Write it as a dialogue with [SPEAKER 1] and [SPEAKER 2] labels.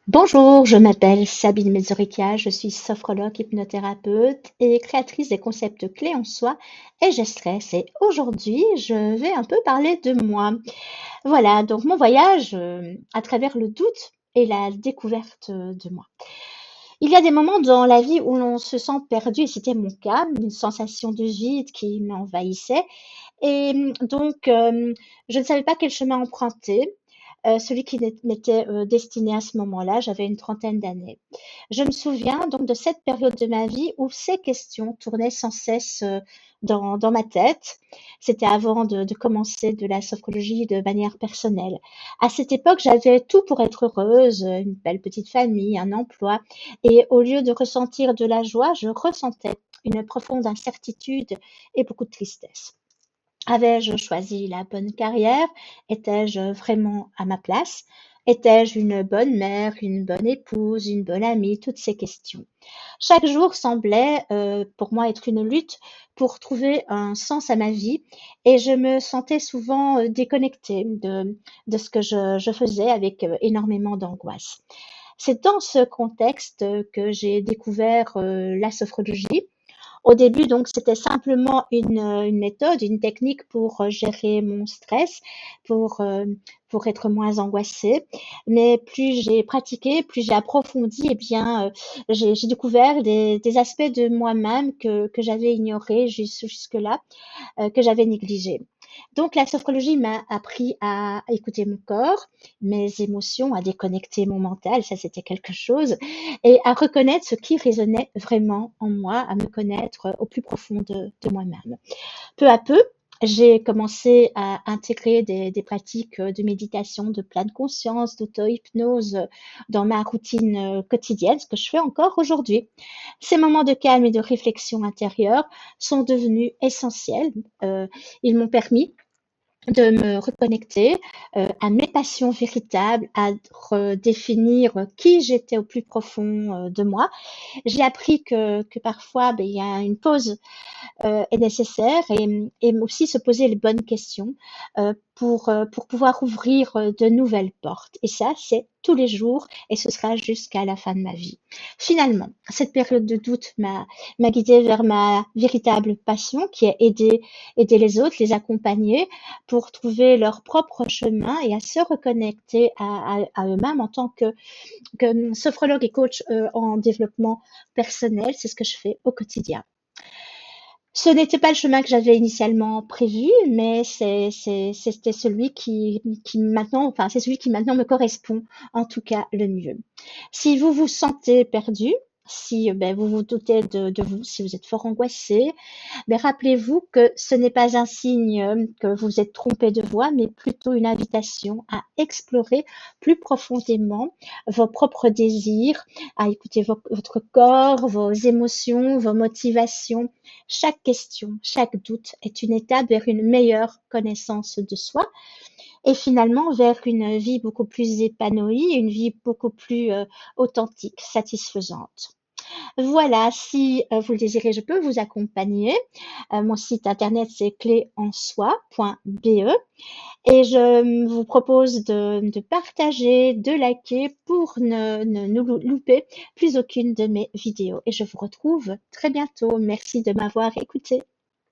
[SPEAKER 1] Bonjour, je m'appelle Sabine Mezorica, je suis sophrologue, hypnothérapeute et créatrice des concepts clés en soi et Stress. Et aujourd'hui, je vais un peu parler de moi. Voilà, donc mon voyage à travers le doute et la découverte de moi. Il y a des moments dans la vie où l'on se sent perdu, et c'était mon cas, une sensation de vide qui m'envahissait. Et je ne savais pas quel chemin emprunter, celui qui m'était destiné à ce moment-là. J'avais une trentaine d'années. Je me souviens donc de cette période de ma vie où ces questions tournaient sans cesse dans ma tête. C'était avant de commencer de la sophrologie de manière personnelle. À cette époque, j'avais tout pour être heureuse, une belle petite famille, un emploi, et au lieu de ressentir de la joie, je ressentais une profonde incertitude et beaucoup de tristesse. Avais-je choisi la bonne carrière? Étais-je vraiment à ma place? Étais-je une bonne mère, une bonne épouse, une bonne amie? Toutes ces questions. Chaque jour semblait pour moi être une lutte pour trouver un sens à ma vie et je me sentais souvent déconnectée de ce que je faisais avec énormément d'angoisse. C'est dans ce contexte que j'ai découvert la sophrologie. Au début, donc, c'était simplement une méthode, une technique pour gérer mon stress, pour, euh, pour être moins angoissée. Mais plus j'ai pratiqué, plus j'ai approfondi, eh bien, j'ai découvert des aspects de moi-même que j'avais ignorés jusque-là, que j'avais négligés. Donc, la sophrologie m'a appris à écouter mon corps, mes émotions, à déconnecter mon mental, ça c'était quelque chose, et à reconnaître ce qui résonnait vraiment en moi, à me connaître au plus profond de moi-même. Peu à peu, j'ai commencé à intégrer des pratiques de méditation, de pleine conscience, d'auto-hypnose dans ma routine quotidienne, ce que je fais encore aujourd'hui. Ces moments de calme et de réflexion intérieure sont devenus essentiels. Ils m'ont permis de me reconnecter à mes passions véritables, à redéfinir qui j'étais au plus profond de moi. J'ai appris que parfois, il y a une pause est nécessaire et aussi se poser les bonnes questions pour pouvoir ouvrir de nouvelles portes. Et ça, c'est tous les jours et ce sera jusqu'à la fin de ma vie. Finalement, cette période de doute m'a guidée vers ma véritable passion qui est aider les autres, les accompagner pour trouver leur propre chemin et à se reconnecter à eux-mêmes en tant que sophrologue et coach en développement personnel. C'est ce que je fais au quotidien. Ce n'était pas le chemin que j'avais initialement prévu, mais c'était celui qui maintenant, enfin, c'est celui qui maintenant me correspond, en tout cas le mieux. Si vous vous sentez perdu, si vous vous doutez de vous, si vous êtes fort angoissé, rappelez-vous que ce n'est pas un signe que vous êtes trompé de voie, mais plutôt une invitation à explorer plus profondément vos propres désirs, à écouter votre corps, vos émotions, vos motivations. Chaque question, chaque doute est une étape vers une meilleure connaissance de soi et finalement vers une vie beaucoup plus épanouie, une vie beaucoup plus authentique, satisfaisante. Voilà, si vous le désirez, je peux vous accompagner. Mon site internet, c'est cléensoi.be et je vous propose de partager, de liker pour ne louper plus aucune de mes vidéos. Et je vous retrouve très bientôt. Merci de m'avoir écouté.